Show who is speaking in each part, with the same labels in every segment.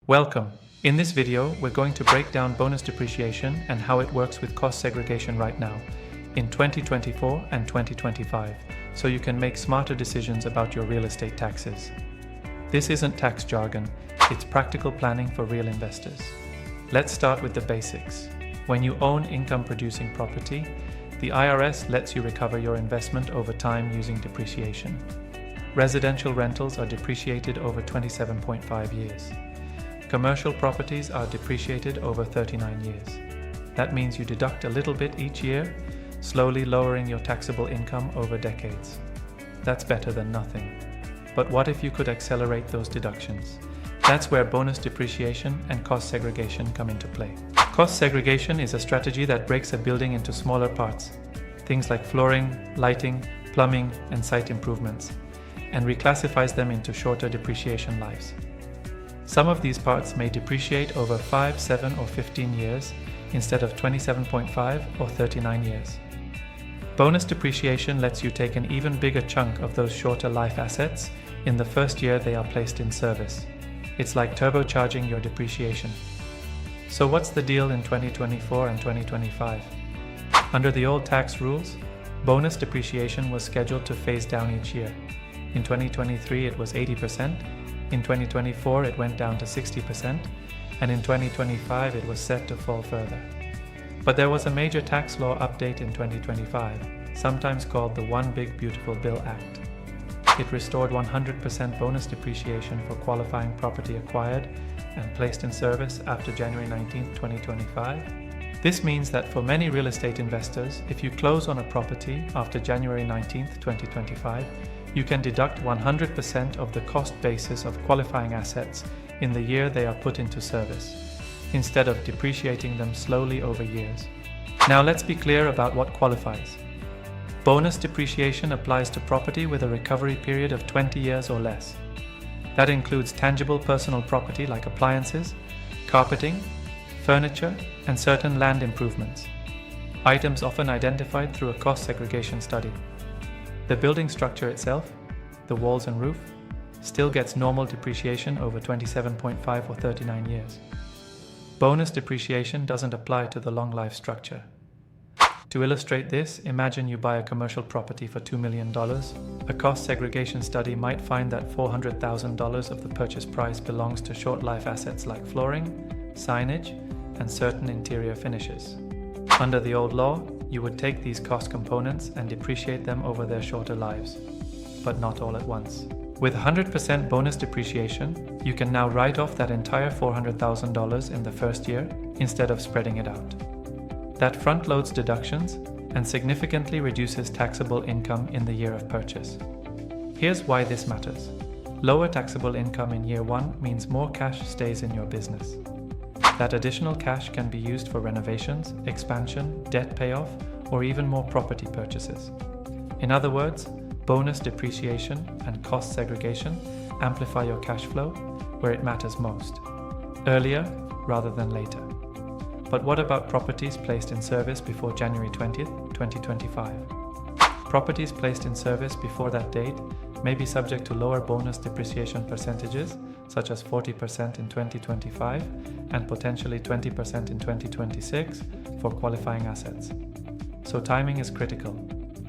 Speaker 1: Welcome. In this video, we're going to break down bonus depreciation and how it works with cost segregation right now, in 2024 and 2025, so you can make smarter decisions about your real estate taxes. This isn't tax jargon, it's practical planning for real investors. Let's start with the basics. When you own income-producing property, the IRS lets you recover your investment over time using depreciation. Residential rentals are depreciated over 27.5 years. Commercial properties are depreciated over 39 years. That means you deduct a little bit each year, slowly lowering your taxable income over decades. That's better than nothing. But what if you could accelerate those deductions? That's where bonus depreciation and cost segregation come into play. Cost segregation is a strategy that breaks a building into smaller parts, things like flooring, lighting, plumbing, and site improvements, and reclassifies them into shorter depreciation lives. Some of these parts may depreciate over 5, 7, or 15 years instead of 27.5 or 39 years. Bonus depreciation lets you take an even bigger chunk of those shorter life assets in the first year they are placed in service. It's like turbocharging your depreciation. So what's the deal in 2024 and 2025? Under the old tax rules, bonus depreciation was scheduled to phase down each year. In 2023 it was 80%, in 2024 it went down to 60%, and in 2025 it was set to fall further. But there was a major tax law update in 2025, sometimes called the One Big Beautiful Bill Act. It restored 100% bonus depreciation for qualifying property acquired and placed in service after January 19, 2025. This means that for many real estate investors, if you close on a property after January 19, 2025, you can deduct 100% of the cost basis of qualifying assets in the year they are put into service, instead of depreciating them slowly over years. Now let's be clear about what qualifies. Bonus depreciation applies to property with a recovery period of 20 years or less. That includes tangible personal property like appliances, carpeting, furniture, and certain land improvements, items often identified through a cost segregation study. The building structure itself, the walls and roof, still gets normal depreciation over 27.5 or 39 years. Bonus depreciation doesn't apply to the long life structure. To illustrate this, imagine you buy a commercial property for $2 million. A cost segregation study might find that $400,000 of the purchase price belongs to short life assets like flooring, signage, and certain interior finishes. Under the old law, you would take these cost components and depreciate them over their shorter lives, but not all at once. With 100% bonus depreciation, you can now write off that entire $400,000 in the first year instead of spreading it out. That front-loads deductions and significantly reduces taxable income in the year of purchase. Here's why this matters. Lower taxable income in year one means more cash stays in your business. That additional cash can be used for renovations, expansion, debt payoff, or even more property purchases. In other words, bonus depreciation and cost segregation amplify your cash flow where it matters most, earlier rather than later. But what about properties placed in service before January 20th, 2025? Properties placed in service before that date may be subject to lower bonus depreciation percentages, such as 40% in 2025 and potentially 20% in 2026 for qualifying assets. So timing is critical.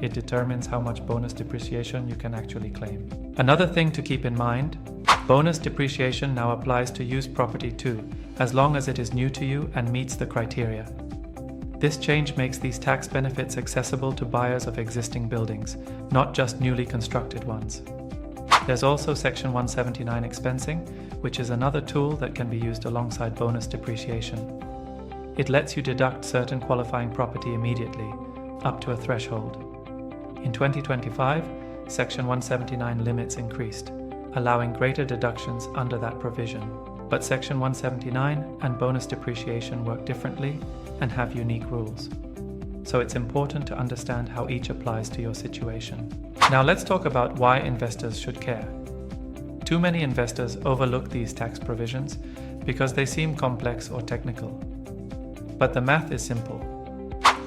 Speaker 1: It determines how much bonus depreciation you can actually claim. Another thing to keep in mind, bonus depreciation now applies to used property too, as long as it is new to you and meets the criteria. This change makes these tax benefits accessible to buyers of existing buildings, not just newly constructed ones. There's also Section 179 expensing, which is another tool that can be used alongside bonus depreciation. It lets you deduct certain qualifying property immediately, up to a threshold. In 2025, Section 179 limits increased, allowing greater deductions under that provision. But Section 179 and bonus depreciation work differently and have unique rules. So it's important to understand how each applies to your situation. Now let's talk about why investors should care. Too many investors overlook these tax provisions because they seem complex or technical. But the math is simple.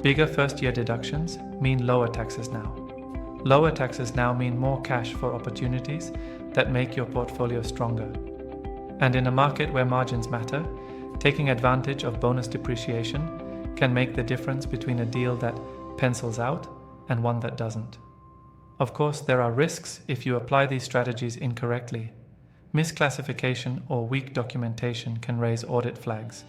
Speaker 1: Bigger first-year deductions mean lower taxes now. Lower taxes now mean more cash for opportunities that make your portfolio stronger. And in a market where margins matter, taking advantage of bonus depreciation can make the difference between a deal that pencils out and one that doesn't. Of course, there are risks if you apply these strategies incorrectly. Misclassification or weak documentation can raise audit flags.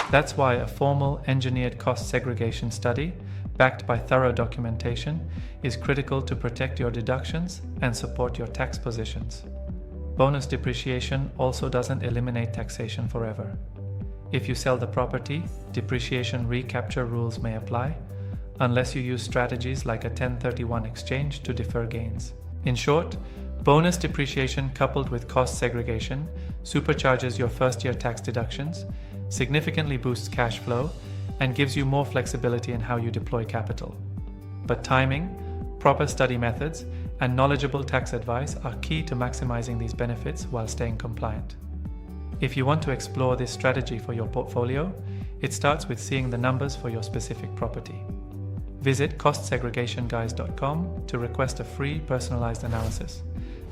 Speaker 1: That's why a formal engineered cost segregation study, backed by thorough documentation, is critical to protect your deductions and support your tax positions. Bonus depreciation also doesn't eliminate taxation forever. If you sell the property, depreciation recapture rules may apply, unless you use strategies like a 1031 exchange to defer gains. In short, bonus depreciation coupled with cost segregation supercharges your first-year tax deductions, significantly boosts cash flow, and gives you more flexibility in how you deploy capital. But timing, proper study methods, and knowledgeable tax advice are key to maximizing these benefits while staying compliant. If you want to explore this strategy for your portfolio, it starts with seeing the numbers for your specific property. Visit costsegregationguys.com to request a free personalized analysis.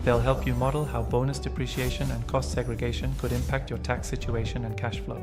Speaker 1: They'll help you model how bonus depreciation and cost segregation could impact your tax situation and cash flow.